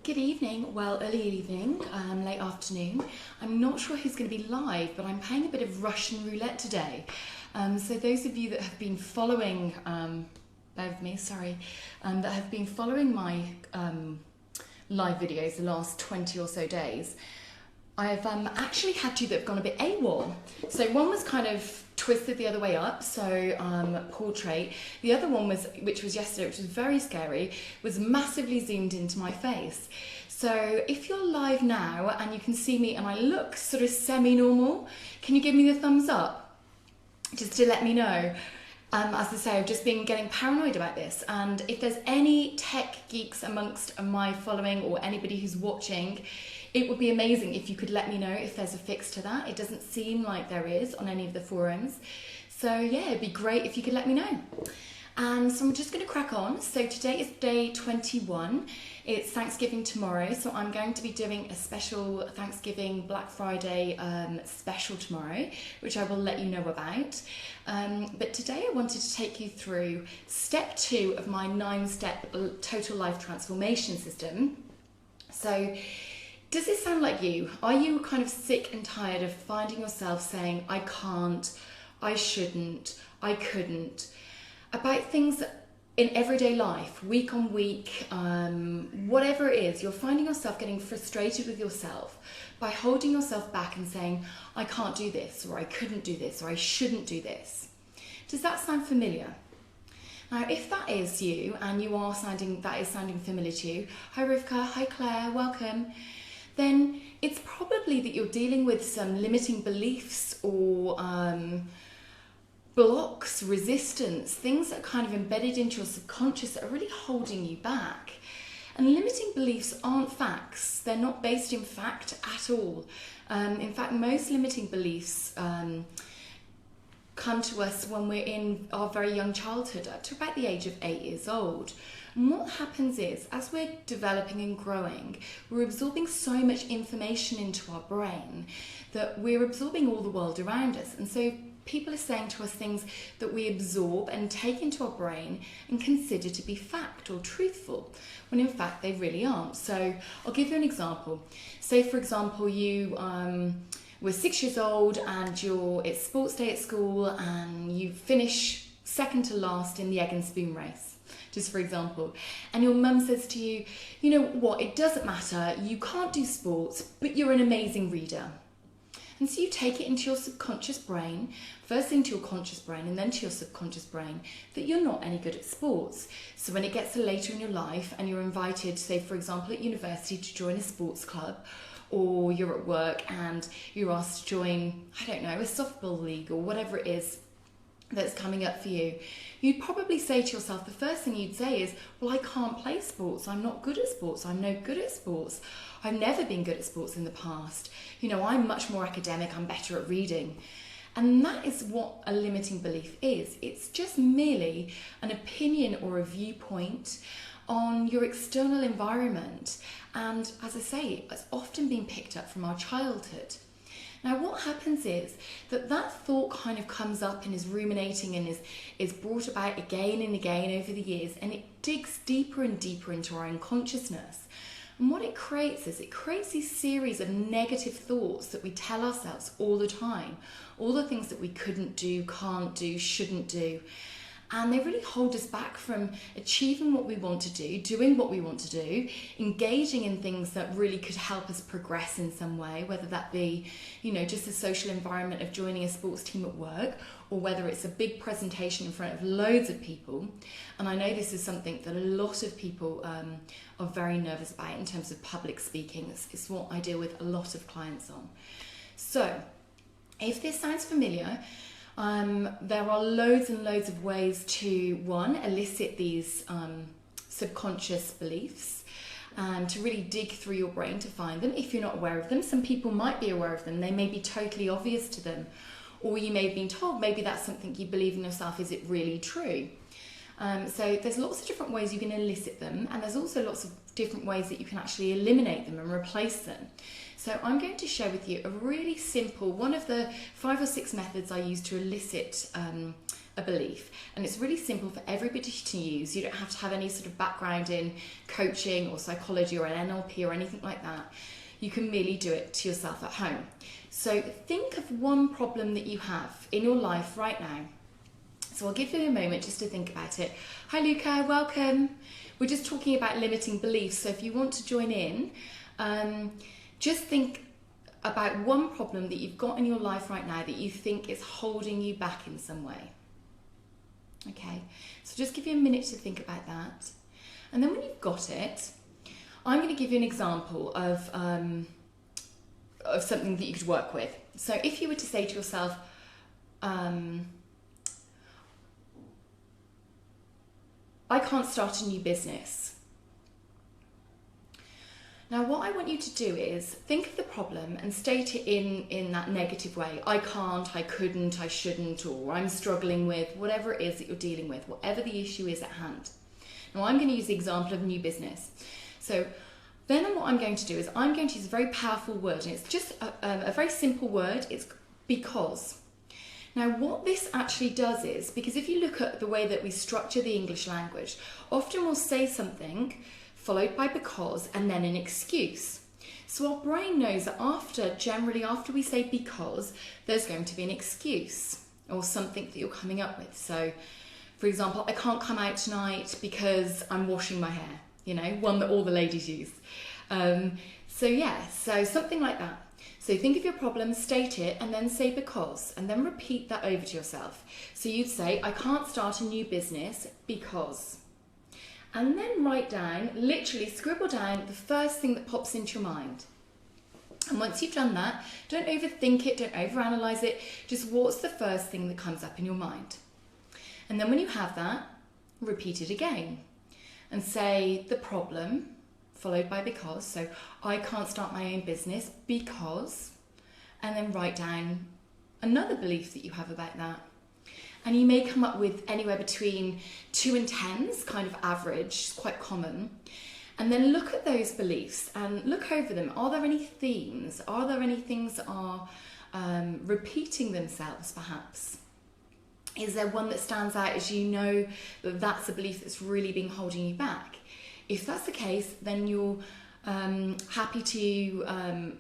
Good evening, well, early evening, late afternoon. I'm not sure who's going to be live, but I'm playing a bit of Russian roulette today. So those of you that have been following, bear with me, sorry, that have been following my live videos the last 20 or so days, I've actually had two that have gone a bit AWOL. So one was kind of twisted the other way up, so portrait. The other one was, which was yesterday, which was very scary, was massively zoomed into my face. So if you're live now and you can see me and I look sort of semi-normal, can you give me the thumbs up? Just to let me know. As I say, I've just been getting paranoid about this, and if there's any tech geeks amongst my following or anybody who's watching, it would be amazing if you could let me know if there's a fix to that. It doesn't seem like there is on any of the forums. So yeah, it'd be great if you could let me know. And so I'm just going to crack on. So today is day 21. It's Thanksgiving tomorrow, so I'm going to be doing a special Thanksgiving Black Friday special tomorrow, which I will let you know about. But today I wanted to take you through step 2 of my 9-step total life transformation system. So does this sound like you? Are you kind of sick and tired of finding yourself saying, I can't, I shouldn't, I couldn't, about things in everyday life, week on week, whatever it is, you're finding yourself getting frustrated with yourself by holding yourself back and saying, I can't do this, or I couldn't do this, or I shouldn't do this. Does that sound familiar? Now, if that is you, and that is sounding familiar to you, hi Rivka, hi Claire, welcome, then it's probably that you're dealing with some limiting beliefs or blocks, resistance, things that are kind of embedded into your subconscious that are really holding you back. And limiting beliefs aren't facts. They're not based in fact at all. In fact, most limiting beliefs come to us when we're in our very young childhood, up to about the age of 8 years old. And what happens is, as we're developing and growing, we're absorbing so much information into our brain that we're absorbing all the world around us. And so people are saying to us things that we absorb and take into our brain and consider to be fact or truthful, when in fact they really aren't. So I'll give you an example. Say, for example, you were 6 years old and it's sports day at school and you finish second to last in the egg and spoon race, just for example, and your mum says to you, you know what, it doesn't matter, you can't do sports, but you're an amazing reader. And so you take it into your subconscious brain, first into your conscious brain and then to your subconscious brain, that you're not any good at sports. So when it gets to later in your life and you're invited, say for example at university, to join a sports club, or you're at work and you're asked to join, I don't know, a softball league or whatever it is that's coming up for you, you'd probably say to yourself, the first thing you'd say is, well, I can't play sports, I'm not good at sports, I'm no good at sports, I've never been good at sports in the past, you know, I'm much more academic, I'm better at reading. And that is what a limiting belief is. It's just merely an opinion or a viewpoint on your external environment. And as I say, it's often been picked up from our childhood. Now what happens is that thought kind of comes up and is ruminating and is brought about again and again over the years, and it digs deeper and deeper into our unconsciousness. And what it creates is, it creates these series of negative thoughts that we tell ourselves all the time, all the things that we couldn't do, can't do, shouldn't do. And they really hold us back from achieving what we want to do, doing what we want to do, engaging in things that really could help us progress in some way, whether that be, you know, just a social environment of joining a sports team at work, or whether it's a big presentation in front of loads of people. And I know this is something that a lot of people are very nervous about in terms of public speaking. It's what I deal with a lot of clients on. So if this sounds familiar, there are loads and loads of ways to, one, elicit these subconscious beliefs, to really dig through your brain to find them if you're not aware of them. Some people might be aware of them, they may be totally obvious to them, or you may have been told maybe that's something you believe in yourself. Is it really true? So there's lots of different ways you can elicit them, and there's also lots of different ways that you can actually eliminate them and replace them. So I'm going to share with you a really simple, one of the 5 or 6 methods I use to elicit a belief, and it's really simple for everybody to use. You don't have to have any sort of background in coaching or psychology or an NLP or anything like that. You can merely do it to yourself at home. So think of one problem that you have in your life right now. So I'll give you a moment just to think about it. Hi Luca, welcome. We're just talking about limiting beliefs, so if you want to join in, just think about one problem that you've got in your life right now that you think is holding you back in some way. Okay, so just give you a minute to think about that. And then when you've got it, I'm going to give you an example of something that you could work with. So if you were to say to yourself, I can't start a new business. Now what I want you to do is think of the problem and state it in that negative way. I can't, I couldn't, I shouldn't, or I'm struggling with, whatever it is that you're dealing with, whatever the issue is at hand. Now I'm going to use the example of new business. So then what I'm going to do is I'm going to use a very powerful word, and it's just a very simple word. It's because. Now what this actually does is, because if you look at the way that we structure the English language, often we'll say something followed by because and then an excuse. So our brain knows that generally after we say because, there's going to be an excuse or something that you're coming up with. So for example, I can't come out tonight because I'm washing my hair, you know, one that all the ladies use. So something like that. So think of your problem, state it, and then say because, and then repeat that over to yourself. So you'd say, I can't start a new business because. And then write down, literally scribble down the first thing that pops into your mind. And once you've done that, don't overthink it, don't overanalyze it, just what's the first thing that comes up in your mind. And then when you have that, repeat it again and say the problem followed by because. So I can't start my own business because, and then write down another belief that you have about that. And you may come up with anywhere between 2 and 10s, kind of average, quite common. And then look at those beliefs and look over them. Are there any themes? Are there any things that are repeating themselves perhaps? Is there one that stands out as you know that that's a belief that's really been holding you back? If that's the case, then you're happy to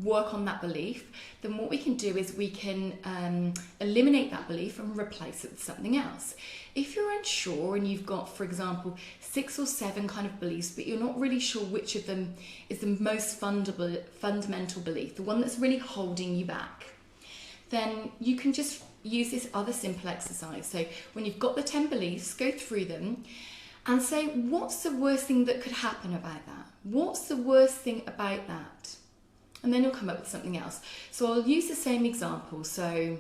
work on that belief. Then what we can do is we can eliminate that belief and replace it with something else. If you're unsure and you've got, for example, 6 or 7 kind of beliefs, but you're not really sure which of them is the most fundamental belief, the one that's really holding you back, then you can just use this other simple exercise. So when you've got the 10 beliefs, go through them and say, what's the worst thing that could happen about that? What's the worst thing about that? And then you'll come up with something else. So I'll use the same example. So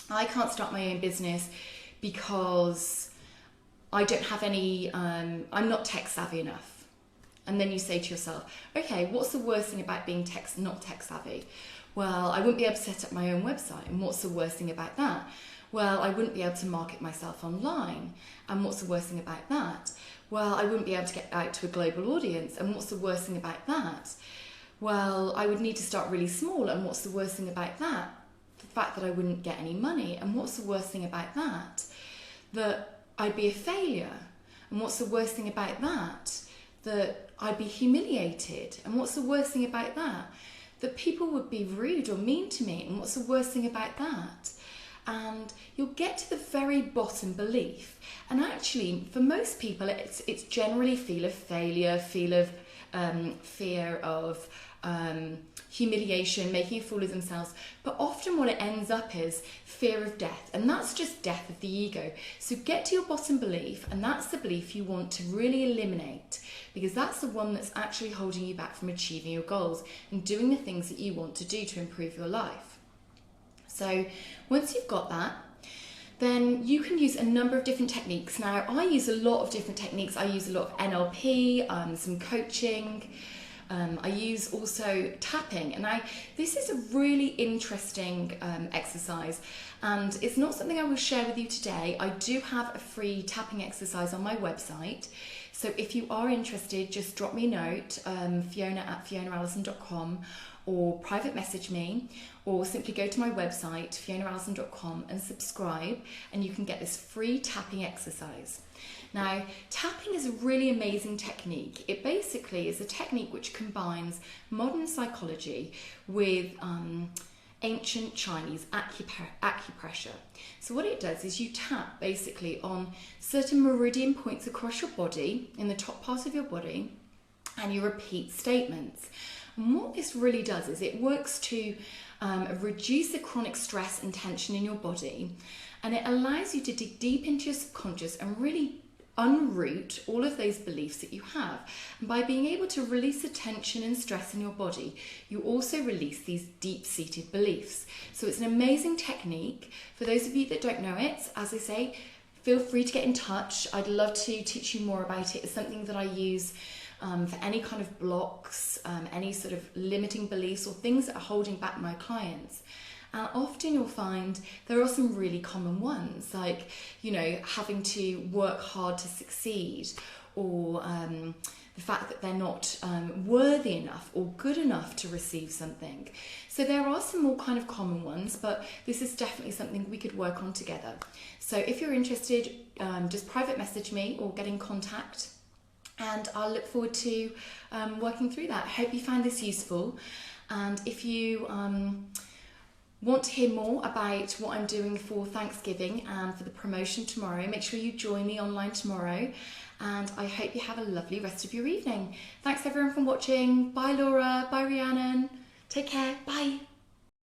I can't start my own business because I don't have any, I'm not tech savvy enough. And then you say to yourself, okay, what's the worst thing about being not tech savvy? Well, I wouldn't be able to set up my own website. And what's the worst thing about that? Well, I wouldn't be able to market myself online. And what's the worst thing about that? Well, I wouldn't be able to get out to a global audience. And what's the worst thing about that? Well, I would need to start really small. And what's the worst thing about that? The fact that I wouldn't get any money. And what's the worst thing about that? That I'd be a failure. And what's the worst thing about that? That I'd be humiliated. And what's the worst thing about that? That people would be rude or mean to me. And what's the worst thing about that? And you'll get to the very bottom belief. And actually, for most people, it's generally fear of failure, fear of humiliation, making a fool of themselves. But often what it ends up is fear of death. And that's just death of the ego. So get to your bottom belief, and that's the belief you want to really eliminate, because that's the one that's actually holding you back from achieving your goals and doing the things that you want to do to improve your life. So once you've got that, then you can use a number of different techniques. Now, I use a lot of different techniques. I use a lot of NLP, some coaching. I use also tapping. And this is a really interesting exercise. And it's not something I will share with you today. I do have a free tapping exercise on my website. So if you are interested, just drop me a note, fiona@fionaallison.com, or private message me, or simply go to my website, fionaallison.com, and subscribe, and you can get this free tapping exercise. Now, tapping is a really amazing technique. It basically is a technique which combines modern psychology with ancient Chinese acupressure. So what it does is you tap basically on certain meridian points across your body, in the top part of your body, and you repeat statements. And what this really does is it works to reduce the chronic stress and tension in your body, and it allows you to dig deep into your subconscious and really unroot all of those beliefs that you have. And by being able to release the tension and stress in your body, you also release these deep-seated beliefs. So it's an amazing technique. For those of you that don't know it, as I say, feel free to get in touch. I'd love to teach you more about it. It's something that I use for any kind of blocks, any sort of limiting beliefs or things that are holding back my clients. And often you'll find there are some really common ones, like, you know, having to work hard to succeed, or the fact that they're not worthy enough or good enough to receive something. So there are some more kind of common ones, but this is definitely something we could work on together. So if you're interested, just private message me or get in contact, and I'll look forward to working through that. I hope you found this useful, and if you want to hear more about what I'm doing for Thanksgiving and for the promotion tomorrow, make sure you join me online tomorrow, and I hope you have a lovely rest of your evening. Thanks everyone for watching. Bye Laura, bye Rhiannon, take care, bye.